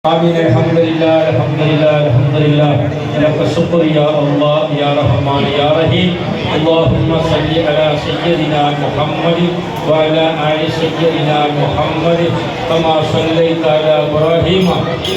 آمين. الحمد لله الحمد لله الحمد لله لك الشكر يا الله يا رحمن يا رحيم. اللهم صل على سيدنا محمد وعلى آل سيدنا محمد كما صليت على إبراهيم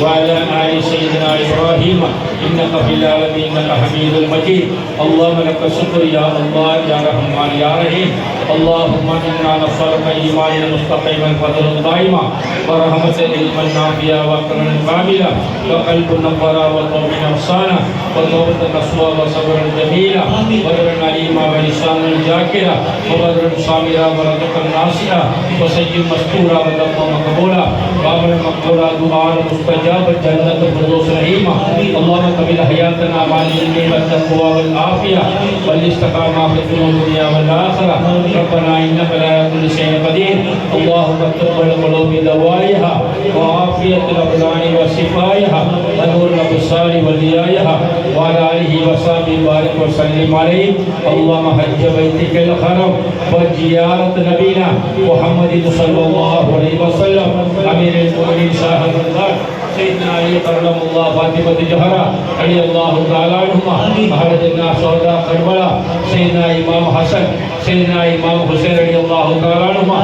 وعلى آل سيدنا إبراهيم إنك في العالمين حميد مجيد. اللهم لك الشكر يا الله يا رحمن يا رحيم. اللهم إنا نسألك إيمانا مستقيما فضلا دائما ورحمة علما نافعا وقرا قابلا وقلب نورا وقوما أحسانا وتوبة نصوحا وصبرا جميلا وبرا عليما ولسانا ذاكرا وبدرا صابرا ورزقا ناصعا وسيدا مستورا وذنبا مقبولا وعملا مقبولا دعاء مستجابا جنة الفردوس نعيما. اللهم قبل حياتنا مع العلم والتقوى والعافية والاستقامة في الدنيا والآخرة. ربنا إنك لا كل شيء قدير. اللهم تقبل قلوب دوائها وعافية الأبدان وشفائها ونور الأبصار وليائها وعلى آله وصحبه بارك وسلم عليه. اللهم حج بيتك الحرم وزيارة نبينا محمد صلى الله عليه وسلم أمير المؤمنين صاحب الدار سيدنا علي كرم الله فاطمة الزهراء رضي الله تعالى عنهما أهل جنة شهداء كربلاء سيدنا إمام حسن سيدنا إمام حسين رضي الله تعالى عنهما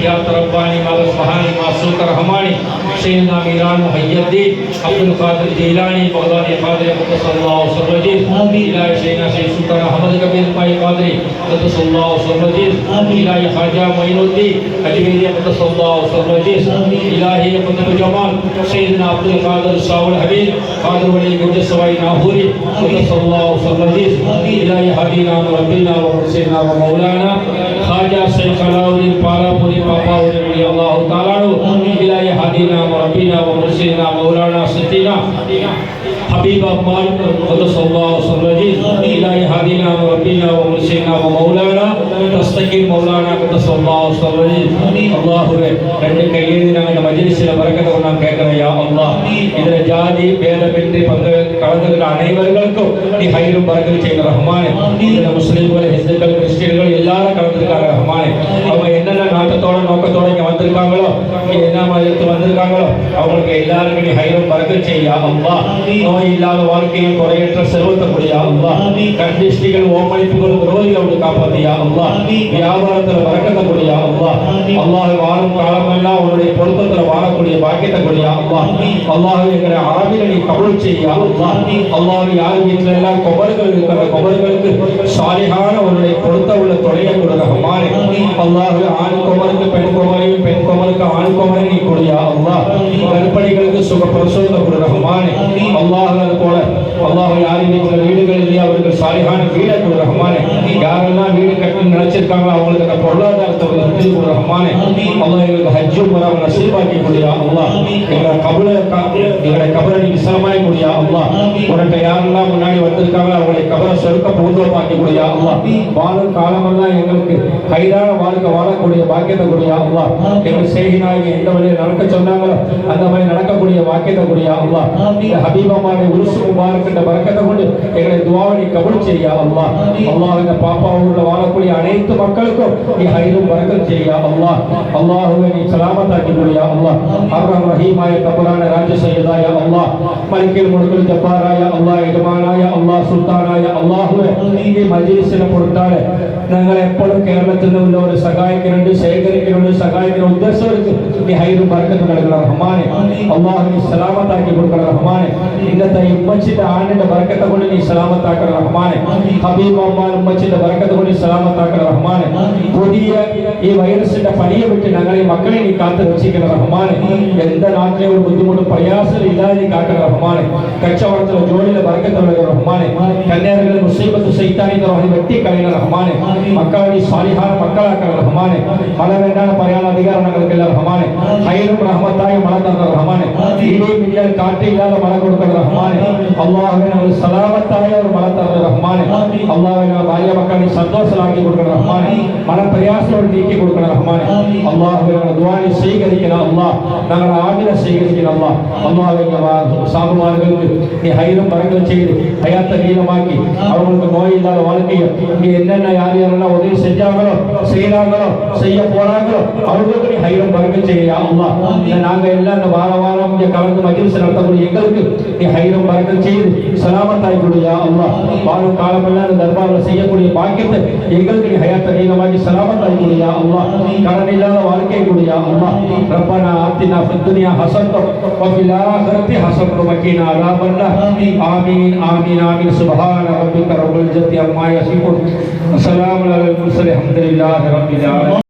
يا رباني مع سبحانه مع سلطة رحماني سيدنا ميران محي الدين عبد القادر الجيلاني بغدادي قادر قدس الله سر العزيز إلهي سيدنا سيد سلطان أحمد كبير ماي قادري قدس الله سر العزيز إلهي خواجہ معین الدین اجمیری قدس الله سر العزيز إلهي قطب جمال سيدنا عبد القادر الشاول حبيب قادر ولي گوجه سوائی ناہوری قدس الله سر العزيز إلهي حدینا مربینا ومرسینا ومولانا خواجہ شیخ علاؤدین پارا پوری پاپا رضی اللہ تعالیٰ عنہ إلهي حدینا مربینا ومرسینا مولانا ستینا حبیب اقبال قدس الله سر العزيز إلهي حدینا مربینا ومرسینا ومولانا تستقیم مولانا قدس الله سر العزيز. அல்லாஹ்வே ரெண்டு கையேந்தி நாங்கள் இந்த மஜ்லிஸில் பரக்கத்தை நாம் கேட்கிறோம் யா அல்லாஹ். இதில் ஜாதி பேதமின்றி கலந்துகிற அனைவர்களுக்கும் நீ ஹைரும் பரக்கத்தை செய்கிற ரஹ்மானே. இதில் முஸ்லீம்கள் ஹிந்துக்கள் கிறிஸ்டியன்கள் எல்லாரும் கலந்துருக்காங்க ரஹ்மானே. அவங்க என்னென்ன நாட்டத்தோட நோக்கத்தோட இங்கே வந்திருக்காங்களோ இங்கே என்ன மதத்து வந்திருக்காங்களோ அவங்களுக்கு எல்லாருக்கும் நீ ஹைரும் பரக்கத்தை செய்யா அல்லாஹ். நோய் இல்லாத வாழ்க்கையும் குறையற்ற செல்வத்தை கூடியா அல்லாஹ். கண்டிஷ்டிகள் ஓமளிப்புகள் விரோதிகளோடு காப்பாத்தியா அல்லாஹ். வியாபாரத்தில் பரக்கத்தை கூடியா அல்லாஹ். அல்லாஹ் வாழும் காலமெல்லாம் உன்னுடைய பொருத்தத்தில் வாழக்கூடிய பாக்கியத்தை கூடியா அல்லாஹ். அல்லாஹ் எங்களை ஆவில நீ கபூல் செய்யா அல்லாஹ். அல்லாஹ் யார் வீட்டில் எல்லாம் கொபர்கள் இருக்கிற கொபர்களுக்கு சாலிகான உன்னுடைய பொருத்த உள்ள தொலைய கொடுக்க ரஹ்மானே. அல்லாஹ் ஆண் கொமருக்கு பெண் கொமரையும் பெண் கொமருக்கு ஆண் கொமரை நீ கூடியா அல்லாஹ். கற்பனைகளுக்கு சுக பிரசோதத்தை கொடு ரஹ்மானே. அல்லாஹ் அது போல அல்லாஹ் யார் வீட்டில் வீடுகள் இல்லையா அவர்கள் சாலிகான வீடை கொடு ரஹ்மானே. யாரெல்லாம் வீடு கட்டணும்னு நினைச்சிருக்காங்களோ அவங்களுக்கு அந்த பொருளாதாரத்தை கொடு ரஹ்மானே. அல்லாஹ் எங்களுக்கு ஹஜ்ஜு முறை நசீபாக்கி கூடியா அல்லாஹ். எங்களை கபரை நீ விசாலமாய் கூடியா அல்லாஹ். உனக்கு யாரெல்லாம் முன்னாடி வந்திருக்காங்களோ அவங்களை கபரை சொருக்க பூந்தோப்பாக்கி கூடியா அல்லாஹ். வாழும் காலமெல்லாம் எங்களுக்கு கைதான வாழ்க்கை வாழக்கூடிய பாக்கியத்தை கூடியா அல்லாஹ். எங்கள் செய்கினாங்க எந்த வழியில் நடக்க சொன்னாங்களோ அந்த மாதிரி நடக்கக்கூடிய பாக்கியத்தை கூடியா அல்லாஹ். ஹபீபமாவுடைய உருசு முபாரக்கின்ற பரக்கத்தை கொண்டு எங்களை துஆவை நீ கபூல் செய்யா அல்லாஹ். அல்லாஹ் இந்த பாப்பா ஊர்ல வாழக்கூடிய அனைத்து மக்களுக்கும் நீ ஹைரும் பரக்கத் செய்யா அல்லாஹ். அல்லாஹ்வை நீ சலாமத்தாக்கி கூடியா அல்லாஹ். அர்ரஹ்மான் ரஹீமாய கபரான ராஜ சையதாய அல்லாஹ். மலிக்கில் முல்கில் ஜப்பாராய அல்லாஹ். யஜமானாய அல்லாஹ். സുൽത്താനായ അല്ലാഹുവേ ഈ മജ്‌ലിസിനെ പൊറുത്താലെ ഞങ്ങൾ എപ്പോഴും കേരളത്തിൽ നിന്നുള്ളവരെ സഹായിക്കുന്നുണ്ട് ശേഖരിക്കുന്നുണ്ട് സഹായിക്കുന്ന ഉദ്ദേശവർക്ക് നീ ഹൈറും ബർക്കത്തും നൽകണം റഹ്മാനെ. അല്ലാഹു നീ സലാമത്താക്കി കൊടുക്കണം റഹ്മാനെ. ഇന്നത്തെ ഉമ്മച്ചിന്റെ ആണ്ടിന്റെ ബർക്കത്തെ കൊണ്ട് നീ സലാമത്താക്കണം റഹ്മാനെ. ഹബീബ് അമ്മാൻ ഉമ്മച്ചിന്റെ ബർക്കത്തെ കൊണ്ട് നീ സലാമത്താക്കണം റഹ്മാനെ. പുതിയ ഈ വൈറസിന്റെ പണിയെ വിട്ട് ഞങ്ങളെ മക്കളെ നീ കാത്തു രക്ഷിക്കണം റഹ്മാനെ. എന്റെ നാട്ടിലെ ഒരു ബുദ്ധിമുട്ടും പ്രയാസം ഇല്ലാതെ നീ കാക്കണം റഹ്മാനെ. കച്ചവടത്തിലെ ജോലിയിലെ ബർക്കത്ത് നൽകണം റഹ്മാനെ. കന്യാകളിൽ മുസീബത്ത് ശൈത്താനിന്റെ റഹ്മാനെ വെട്ടിക്കളയണം റഹ്മാനെ. മക്കളെ നീ സാലിഹാന മക്കളാക്കണം റഹ്മാനെ. മഴ വേണ്ടാണ് പറയാനുള്ള അധികാരം ഞങ്ങൾക്കില്ല റഹ്മാനെ. ഹൈറും റഹ്മത്തായി മഴ തന്ന റഹ്മാനെ. ഇടിയും മിന്നൽ കാറ്റില്ലാതെ മഴ കൊടുക്കണം റഹ്മാനെ. അല്ലാഹുവേ ഞങ്ങൾ സലാമത്തായ ഒരു മഴ തന്ന റഹ്മാനെ. അല്ലാഹുവേ ഞങ്ങൾ ഭാര്യ മക്കളെ നീ സന്തോഷമാക്കി കൊടുക്കണം റഹ്മാനെ. മഴ പ്രയാസത്തോട് നീക്കി കൊടുക്കണം റഹ്മാനെ. അല്ലാഹുവേ ഞങ്ങൾ ദുആനെ സ്വീകരിക്കണം അല്ലാഹ്. ഞങ്ങളുടെ ആഗ്രഹ സ്വീകരിക്കണം അല്ലാഹ്. അല്ലാഹുവേ സാബുമാർക്ക് നീ ഹൈറും ബർക്കത്തും ചെയ്ത് ഹയാത്ത നീളമാക്കി அவங்களுக்கு நோய் இல்லாத வாழ்க்கையை இங்கே என்னென்ன யார் யாரெல்லாம் உதவி செஞ்சாங்களோ செய்யறாங்களோ செய்ய போறாங்களோ அவங்களுக்கு நீ ஹைரம் பறக்க செய்யா அல்லாஹ். நாங்க எல்லாம் இந்த வாரம் இங்கே கலந்து மஜ்லிஸ் நடத்தக்கூடிய எங்களுக்கு நீ ஹைரம் பறக்க செய்து சலாமத்தாய் கொடுயா அல்லாஹ். வாழும் காலமெல்லாம் இந்த தர்பாரில் செய்யக்கூடிய பாக்கியத்தை எங்களுக்கு நீ ஹயாத்தை நீளமாக்கி சலாமத்தாய் கொடுயா அல்லாஹ். கடன் இல்லாத வாழ்க்கை கொடுயா அல்லாஹ். ரப்பனா ஆத்தினா ஃபித் துன்யா ஹஸனத்தம் வ ஃபில் ஆখিরাতি ஹஸனத்தம் வ கினா அஸாபன்னார். ஆமீன் ஆமீன் ஆமீன். சுப்ஹான ரப்பிக ரப்பில் இஸ்ஸத்தி அம்மா யசிஃபூன். வஸலாமுன் அலல் முர்ஸலீன். அல்ஹம்துலில்லாஹி ரப்பில் ஆலமீன்.